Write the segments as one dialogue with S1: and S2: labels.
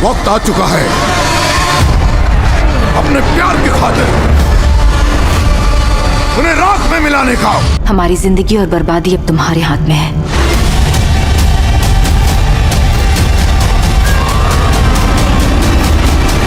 S1: वक्त आ चुका है अपने प्यार की खातिर उन्हें राख में मिलाने का।
S2: हमारी जिंदगी और बर्बादी अब तुम्हारे हाथ में है।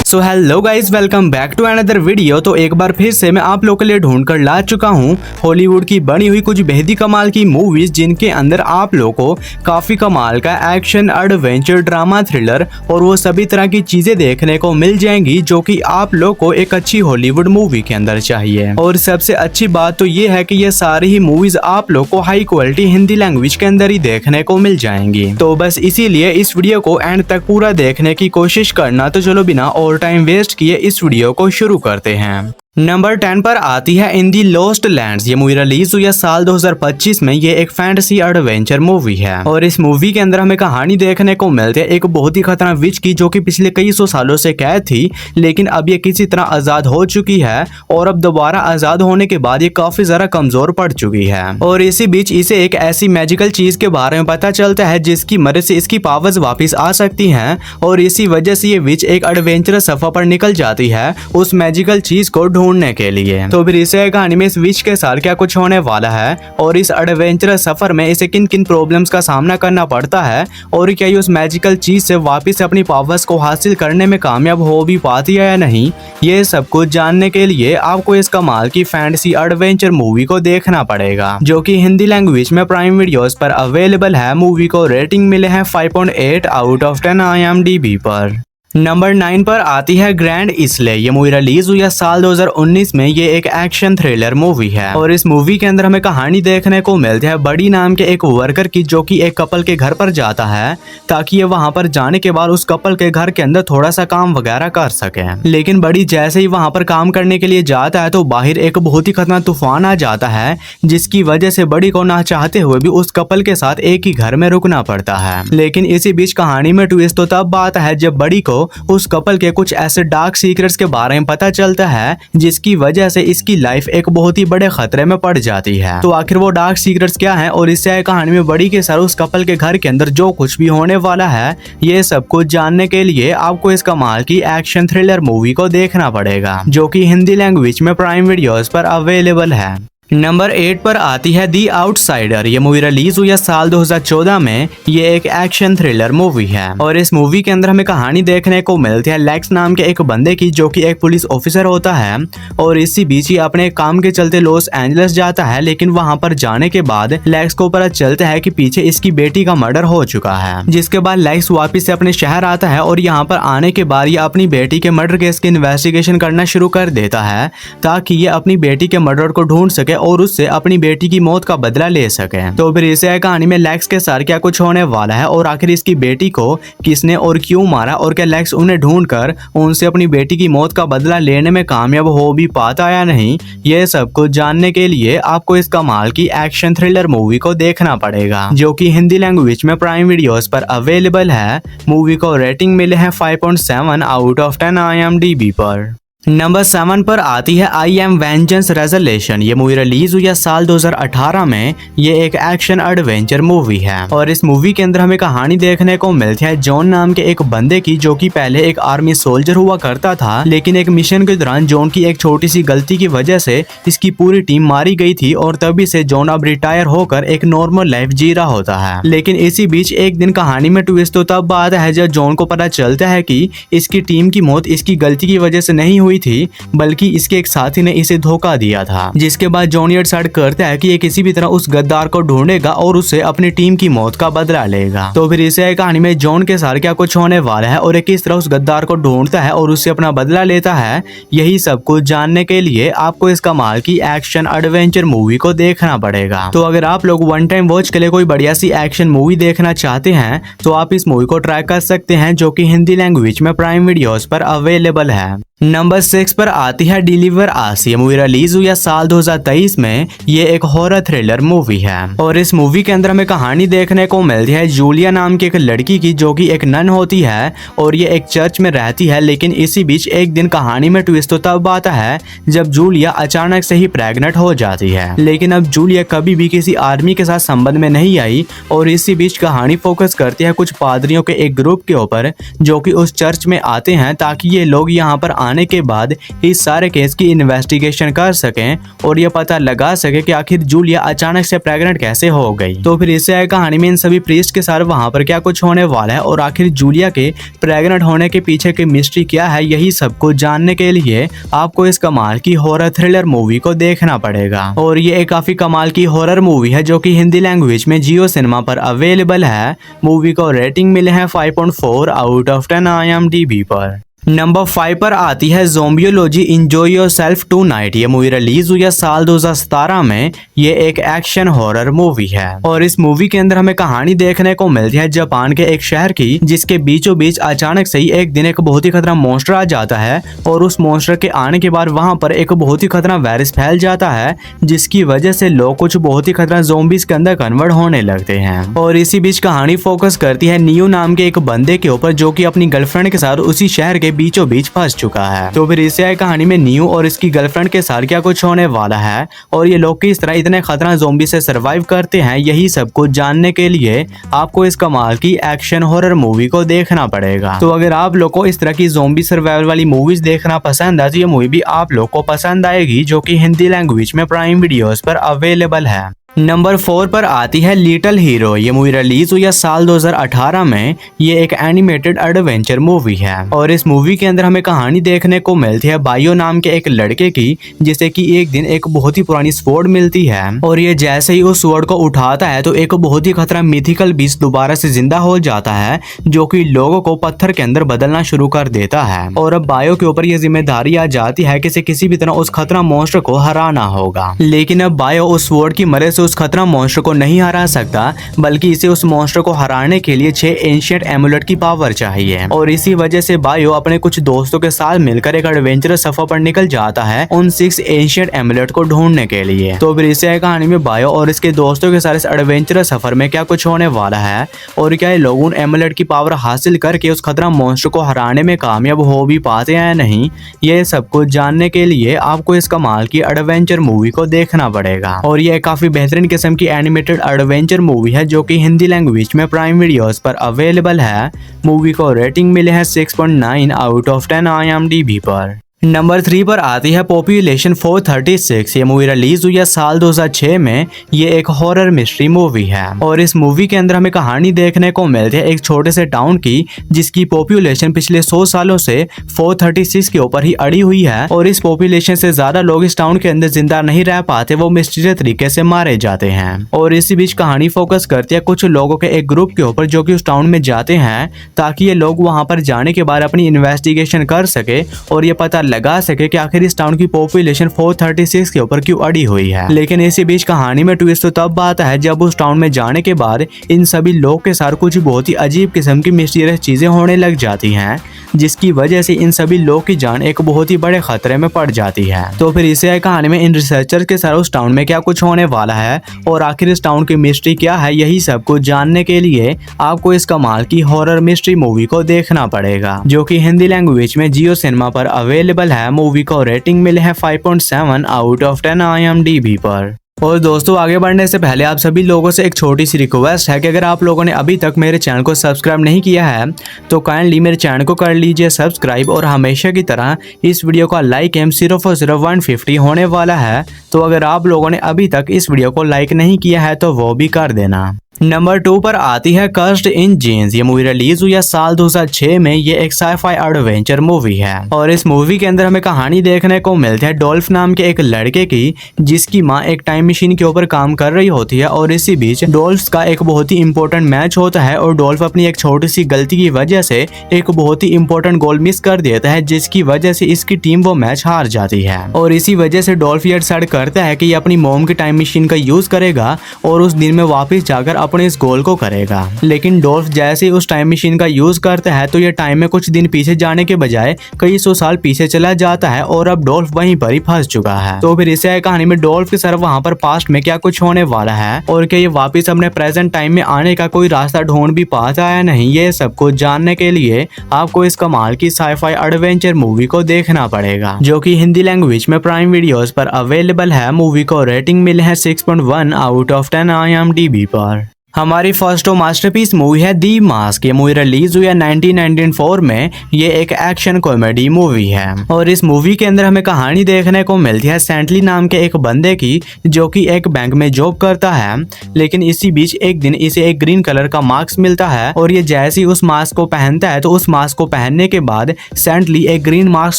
S3: So hello guys, welcome back to another video. तो एक बार फिर से मैं आप लोगों के लिए ढूंढ कर ला चुका हूँ हॉलीवुड की बनी हुई कुछ बेहदी कमाल की मूवीज, जिनके अंदर आप लोगों को काफी कमाल का एक्शन, एडवेंचर, ड्रामा, थ्रिलर और वो सभी तरह की चीजें देखने को मिल जाएंगी जो कि आप लोग को एक अच्छी हॉलीवुड मूवी के अंदर चाहिए। और सबसे अच्छी बात तो ये है कि ये सारी ही मूवीज आप लोग को हाई क्वालिटी हिंदी लैंग्वेज के अंदर ही देखने को मिल जाएंगी। तो बस इसीलिए इस वीडियो को एंड तक पूरा देखने की कोशिश करना। तो चलो बिना और टाइम वेस्ट किए इस वीडियो को शुरू करते हैं। नंबर 10 पर आती है इन दी लॉस्ट लैंड्स। ये मूवी रिलीज हुई है साल 2025 में। ये एक फैंटेसी एडवेंचर मूवी है और इस मूवी के अंदर हमें कहानी देखने को मिलती है एक बहुत ही खतरनाक विच की, जो कि पिछले कई सौ सालों से कैद थी, लेकिन अब ये किसी तरह आजाद हो चुकी है और अब दोबारा आजाद होने के बाद ये काफी ज्यादा कमजोर पड़ चुकी है। और इसी बीच इसे एक ऐसी मैजिकल चीज के बारे में पता चलता है जिसकी मदद से इसकी पावर्स वापिस आ सकती है और इसी वजह से ये विच एक एडवेंचरस सफर पर निकल जाती है उस मैजिकल चीज को ढूंढने के लिए। तो फिर इसे कहानी में इस विच के साथ क्या कुछ होने वाला है और इस एडवेंचरस सफर में इसे किन किन प्रॉब्लम्स का सामना करना पड़ता है और क्या ये उस मैजिकल चीज से वापस अपनी पावर्स को हासिल करने में कामयाब हो भी पाती है या नहीं, ये सब कुछ जानने के लिए आपको इस कमाल की फैंटेसी एडवेंचर मूवी को देखना पड़ेगा, जो कि हिंदी लैंग्वेज में प्राइम वीडियोस पर अवेलेबल है। मूवी को रेटिंग मिले हैं 5.8 आउट ऑफ 10 IMDb पर। नंबर 9 पर आती है ग्रैंड इसले। ये मूवी रिलीज हुई है साल 2019 में। ये एक एक्शन थ्रिलर मूवी है और इस मूवी के अंदर हमें कहानी देखने को मिलती है बड़ी नाम के एक वर्कर की, जो कि एक कपल के घर पर जाता है ताकि ये वहां पर जाने के बाद उस कपल के घर के अंदर थोड़ा सा काम वगैरह कर सके। लेकिन बड़ी जैसे ही वहां पर काम करने के लिए जाता है तो बाहर एक बहुत ही खतरनाक तूफान आ जाता है, जिसकी वजह से बड़ी को ना चाहते हुए भी उस कपल के साथ एक ही घर में रुकना पड़ता है। लेकिन इसी बीच कहानी में ट्विस्ट तो तब आता है जब बड़ी को उस कपल के कुछ ऐसे डार्क सीक्रेट्स के बारे में पता चलता है जिसकी वजह से इसकी लाइफ एक बहुत ही बड़े खतरे में पड़ जाती है। तो आखिर वो डार्क सीक्रेट्स क्या हैं और इससे कहानी में बड़ी के साथ उस कपल के घर के अंदर जो कुछ भी होने वाला है, ये सब कुछ जानने के लिए आपको इस कमाल की एक्शन थ्रिलर मूवी को देखना पड़ेगा, जो कि हिंदी लैंग्वेज में प्राइम वीडियोस पर अवेलेबल है। नंबर 8 पर आती है दी आउटसाइडर। ये मूवी रिलीज हुई है साल 2014 में। ये एक एक्शन थ्रिलर मूवी है और इस मूवी के अंदर हमें कहानी देखने को मिलती है लेक्स नाम के एक बंदे की, जो कि एक पुलिस ऑफिसर होता है और इसी बीच ही अपने काम के चलते लॉस एंजलिस जाता है। लेकिन वहां पर जाने के बाद लेक्स को पता चलता है कि पीछे इसकी बेटी का मर्डर हो चुका है, जिसके बाद लेक्स वापिस से अपने शहर आता है और यहाँ पर आने के बाद ये अपनी बेटी के मर्डर केस की इन्वेस्टिगेशन करना शुरू कर देता है ताकि ये अपनी बेटी के मर्डर को ढूंढ सके और उससे अपनी बेटी की मौत का बदला ले सके। तो फिर इसे कहानी में लेक्स के साथ क्या कुछ होने वाला है और आखिर इसकी बेटी को किसने और क्यों मारा और क्या लेक्स उन्हें ढूंढकर उनसे अपनी बेटी की मौत का बदला लेने में कामयाब हो भी पाता या नहीं, ये सब कुछ जानने के लिए आपको इस कमाल की एक्शन थ्रिलर मूवी को देखना पड़ेगा, जो कि हिंदी लैंग्वेज में प्राइम वीडियोस पर अवेलेबल है। मूवी को रेटिंग मिले हैं 5.7 आउट ऑफ 10 IMDb पर। नंबर 7 पर आती है आई एम वेंजेंस रेजोल्यूशन। ये मूवी रिलीज हुई है साल 2018 में। ये एक एक्शन एडवेंचर मूवी है और इस मूवी के अंदर हमें कहानी देखने को मिलती है जॉन नाम के एक बंदे की, जो कि पहले एक आर्मी सोल्जर हुआ करता था, लेकिन एक मिशन के दौरान जॉन की एक छोटी सी गलती की वजह से इसकी पूरी टीम मारी गई थी और तभी से जॉन अब रिटायर होकर एक नॉर्मल लाइफ जी रहा होता है। लेकिन इसी बीच एक दिन कहानी में ट्विस्ट तो तब आता है जब जॉन को पता चलता है कि इसकी टीम की मौत इसकी गलती की वजह से नहीं हुई थी, बल्कि इसके एक साथी ने इसे धोखा दिया था। जिसके बाद जॉन ये डिसाइड करता है कि ये किसी भी तरह उस गद्दार को ढूंढेगा और उससे अपनी टीम की मौत का बदला लेगा। तो फिर इसे कहानी में जॉन के साथ क्या कुछ होने वाला है और किस तरह उस गद्दार को ढूंढता है और उससे अपना बदला लेता है, यही सब कुछ जानने के लिए आपको इस कमाल की एक्शन एडवेंचर मूवी को देखना पड़ेगा। तो अगर आप लोग वन टाइम वॉच के लिए कोई बढ़िया सी एक्शन मूवी देखना चाहते हैं तो आप इस मूवी को ट्राई कर सकते हैं, जो कि हिंदी लैंग्वेज में प्राइम वीडियोस पर अवेलेबल है। नंबर 6 पर आती है डिलीवर अस। ये मूवी रिलीज हुई है साल 2023 में। ये एक हॉरर थ्रिलर मूवी है और इस मूवी के अंदर हमें कहानी देखने को मिलती है जूलिया नाम की एक लड़की की, जो कि एक नन होती है और ये एक चर्च में रहती है। लेकिन इसी बीच एक दिन कहानी में ट्विस्ट तो तब आता है जब जूलिया अचानक से ही प्रेग्नेंट हो जाती है। लेकिन अब जूलिया कभी भी किसी आदमी के साथ संबंध में नहीं आई और इसी बीच कहानी फोकस करती है कुछ पादरियों के एक ग्रुप के ऊपर, जो कि उस चर्च में आते हैं ताकि ये लोग यहाँ पर आने के बाद इस सारे केस की इन्वेस्टिगेशन कर सकें और ये पता लगा सके कि आखिर जूलिया अचानक से प्रेग्नेंट कैसे हो गई। तो फिर इससे कहानी में इन सभी प्रीस्ट के साथ वहां पर क्या कुछ होने वाला है और आखिर जूलिया के प्रेग्नेंट होने के पीछे की मिस्ट्री क्या है, यही सब कुछ जानने के लिए आपको इस कमाल की हॉरर थ्रिलर मूवी को देखना पड़ेगा। और ये एक काफी कमाल की हॉरर मूवी है जो कि हिंदी लैंग्वेज में जियो सिनेमा पर अवेलेबल है। मूवी को रेटिंग मिले हैं 5.4 आउट ऑफ 10 IMDb पर। नंबर 5 पर आती है ज़ोंबियोलॉजी एंजॉय योरसेल्फ टुनाइट। ये मूवी रिलीज हुई है साल 2017 में। ये एक एक्शन हॉरर मूवी है और इस मूवी के अंदर हमें कहानी देखने को मिलती है जापान के एक शहर की, जिसके बीचों बीच अचानक से ही एक दिन एक बहुत ही खतरनाक मॉन्स्टर आ जाता है और उस मॉन्स्टर के आने के बाद वहां पर एक बहुत ही खतरनाक वायरस फैल जाता है, जिसकी वजह से लोग कुछ बहुत ही खतरनाक ज़ोंबीज के अंदर कन्वर्ट होने लगते हैं। और इसी बीच कहानी फोकस करती है नियो नाम के एक बंदे के ऊपर, जो कि अपनी गर्लफ्रेंड के साथ उसी शहर के बीचों बीच फंस चुका है। तो फिर इससे कहानी में नियो और इसकी गर्लफ्रेंड के साथ क्या कुछ होने वाला है और ये लोग किस तरह इतने खतरनाक ज़ोंबी से सरवाइव करते हैं, यही सब कुछ जानने के लिए आपको इस कमाल की एक्शन हॉरर मूवी को देखना पड़ेगा। तो अगर आप लोग को इस तरह की ज़ोंबी सर्वाइवल वाली मूवीज देखना पसंद है तो ये मूवी भी आप लोग को पसंद आएगी, जो कि हिंदी लैंग्वेज में प्राइम वीडियोस पर अवेलेबल है। नंबर 4 पर आती है लिटिल हीरो। ये मूवी रिलीज हुई है साल 2018 में। ये एक एनिमेटेड एडवेंचर मूवी है और इस मूवी के अंदर हमें कहानी देखने को मिलती है बायो नाम के एक लड़के की, जिसे कि एक दिन एक बहुत ही पुरानी स्वॉर्ड मिलती है और ये जैसे ही उस स्वॉर्ड को उठाता है तो एक बहुत ही खतरनाक मिथिकल बीस्ट दोबारा से जिंदा हो जाता है, जो कि लोगों को पत्थर के अंदर बदलना शुरू कर देता है। और अब बायो के ऊपर ये जिम्मेदारी आ जाती है कि किसी भी तरह उस खतरनाक मॉन्स्टर को हराना होगा। लेकिन अब बायो उस स्वॉर्ड की मदद उस खतरा मॉन्स्टर को नहीं हरा सकता, बल्कि इसे उस मॉन्स्टर को हराने के लिए 6 एंशिएंट एमुलेट की पावर चाहिए। और इसी वजह से बायो अपने कुछ दोस्तों के साथ मिलकर एक एडवेंचरस सफर पर निकल जाता है उन 6 एंशिएंट एमुलेट को ढूंढने के लिए। तो फिर इसे कहानी में बायो और इसके दोस्तों के साथ इस एडवेंचरस सफर में क्या कुछ होने वाला है और क्या ये लोग उन एमुलेट की पावर हासिल करके उस खतरा मॉन्स्टर को हराने में कामयाब हो भी पाते हैं या नहीं, ये सब कुछ जानने के लिए आपको इस कमाल की एडवेंचर मूवी को देखना पड़ेगा। और ये काफी बेहतरीन किस्म की एनिमेटेड एडवेंचर मूवी है जो कि हिंदी लैंग्वेज में प्राइम वीडियोस पर अवेलेबल है। मूवी को रेटिंग मिले है 6.9 आउट ऑफ 10 IMDb पर। नंबर 3 पर आती है पॉपुलेशन 436। ये मूवी रिलीज हुई है साल 2006 में। ये एक हॉरर मिस्ट्री मूवी है और इस मूवी के अंदर हमें कहानी देखने को मिलती है एक छोटे से टाउन की, जिसकी पॉपुलेशन पिछले 100 सालों से 436 के ऊपर ही अड़ी हुई है और इस पॉपुलेशन से ज्यादा लोग इस टाउन के अंदर जिंदा नहीं रह पाते, वो मिस्टीरियस तरीके से मारे जाते हैं। और इसी बीच कहानी फोकस करती है कुछ लोगों के एक ग्रुप के ऊपर, जो कि उस टाउन में जाते हैं ताकि ये लोग वहां पर जाने के बाद अपनी इन्वेस्टिगेशन कर सके और ये पता लगा सके कि आखिर इस टाउन की पॉपुलेशन 436 के ऊपर क्यों अड़ी हुई है। लेकिन इसी बीच कहानी में ट्विस्ट तो तब आता है जब उस टाउन में जाने के बाद इन सभी लोग के साथ कुछ बहुत ही अजीब किस्म की मिस्टीरियस चीजें होने लग जाती हैं, जिसकी वजह से इन सभी लोग की जान एक बहुत ही बड़े खतरे में पड़ जाती है। तो फिर इसे कहानी में इन रिसर्चर के साथ उस टाउन में क्या कुछ होने वाला है और आखिर इस टाउन की मिस्ट्री क्या है, यही सब कुछ जानने के लिए आपको इस कमाल की हॉरर मिस्ट्री मूवी को देखना पड़ेगा, जो कि हिंदी लैंग्वेज में जियो सिनेमा पर अवेलेबल है। मूवी को रेटिंग मिले है 5.7 आउट ऑफ 10 IMDb पर। और दोस्तों आगे बढ़ने से पहले आप सभी लोगों से एक छोटी सी रिक्वेस्ट है कि अगर आप लोगों ने अभी तक मेरे चैनल को सब्सक्राइब नहीं किया है तो काइंडली मेरे चैनल को कर लीजिए सब्सक्राइब और हमेशा की तरह इस वीडियो का लाइक एम 0400150 होने वाला है। तो अगर आप लोगों ने अभी तक इस वीडियो को लाइक नहीं किया है तो वो भी कर देना। नंबर 2 पर आती है कर्स्ड इन जीन्स। ये मूवी रिलीज हुई है साल 2006 में। ये एक साइफाई एडवेंचर मूवी है और इस मूवी के अंदर हमें कहानी देखने को मिलती है डोल्फ नाम के एक लड़के की, जिसकी माँ एक टाइम मशीन के ऊपर काम कर रही होती है और इसी बीच डोल्फ का एक बहुत ही इंपॉर्टेंट मैच होता है और डोल्फ अपनी एक छोटी सी गलती की वजह से एक बहुत ही इंपॉर्टेंट गोल मिस कर देता है, जिसकी वजह से इसकी टीम वो मैच हार जाती है। और इसी वजह से डोल्फ ये डिसाइड करता है कि ये अपनी मॉम की टाइम मशीन का यूज करेगा और उस दिन में वापस जाकर अपने इस गोल को करेगा। लेकिन डोल्फ जैसे ही उस टाइम मशीन का यूज करता है तो ये टाइम में कुछ दिन पीछे जाने के बजाय कई सौ साल पीछे चला जाता है और अब डोल्फ वहीं पर ही फंस चुका है। तो फिर इसे कहानी में डोल्फ के सर वहाँ पर पास्ट में क्या कुछ होने वाला है और क्या ये वापिस अपने प्रेजेंट टाइम में आने का कोई रास्ता ढूंढ भी पाता है नहीं, ये सब कुछ जानने के लिए आपको इस कमाल की साईफाई एडवेंचर मूवी को देखना पड़ेगा, जो कि हिंदी लैंग्वेज में प्राइम वीडियोस पर अवेलेबल है। मूवी को रेटिंग मिले है 6.1 आउट ऑफ 10 IMDb पर। हमारी फर्स्ट मास्टरपीस मूवी है दी मास्क। ये मूवी रिलीज हुई है 1994 में। ये एक एक्शन कॉमेडी मूवी है और इस मूवी के अंदर हमें कहानी देखने को मिलती है सैंटली नाम के एक बंदे की, जो कि एक बैंक में जॉब करता है। लेकिन इसी बीच एक दिन इसे एक ग्रीन कलर का मास्क मिलता है और ये जैसे ही उस मास्क को पहनता है तो उस मास्क को पहनने के बाद सैंटली एक ग्रीन मास्क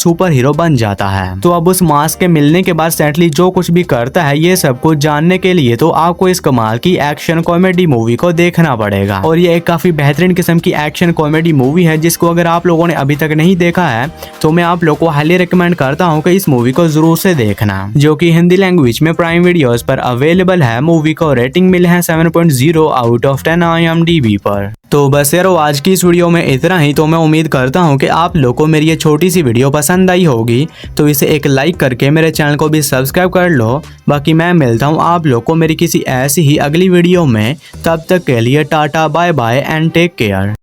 S3: सुपर हीरो बन जाता है। तो अब उस मास्क के मिलने के बाद सैंटली जो कुछ भी करता है ये सब कुछ जानने के लिए तो आपको इस कमाल की एक्शन कॉमेडी मूवी को देखना पड़ेगा। और ये एक काफी बेहतरीन किस्म की एक्शन कॉमेडी मूवी है जिसको अगर आप लोगों ने अभी तक नहीं देखा है तो मैं आप लोगों को हाईली रिकमेंड करता हूँ कि इस मूवी को जरूर से देखना, जो कि हिंदी लैंग्वेज में प्राइम वीडियोस पर अवेलेबल है। मूवी को रेटिंग मिले है 7.0 आउट ऑफ 10 IMDb पर। तो बस यारो आज की इस वीडियो में इतना ही। तो मैं उम्मीद करता हूँ कि आप लोगों को मेरी ये छोटी सी वीडियो पसंद आई होगी, तो इसे एक लाइक करके मेरे चैनल को भी सब्सक्राइब कर लो। बाकी मैं मिलता हूँ आप लोगों को मेरी किसी ऐसी ही अगली वीडियो में। तब तक के लिए tata bye bye and take care.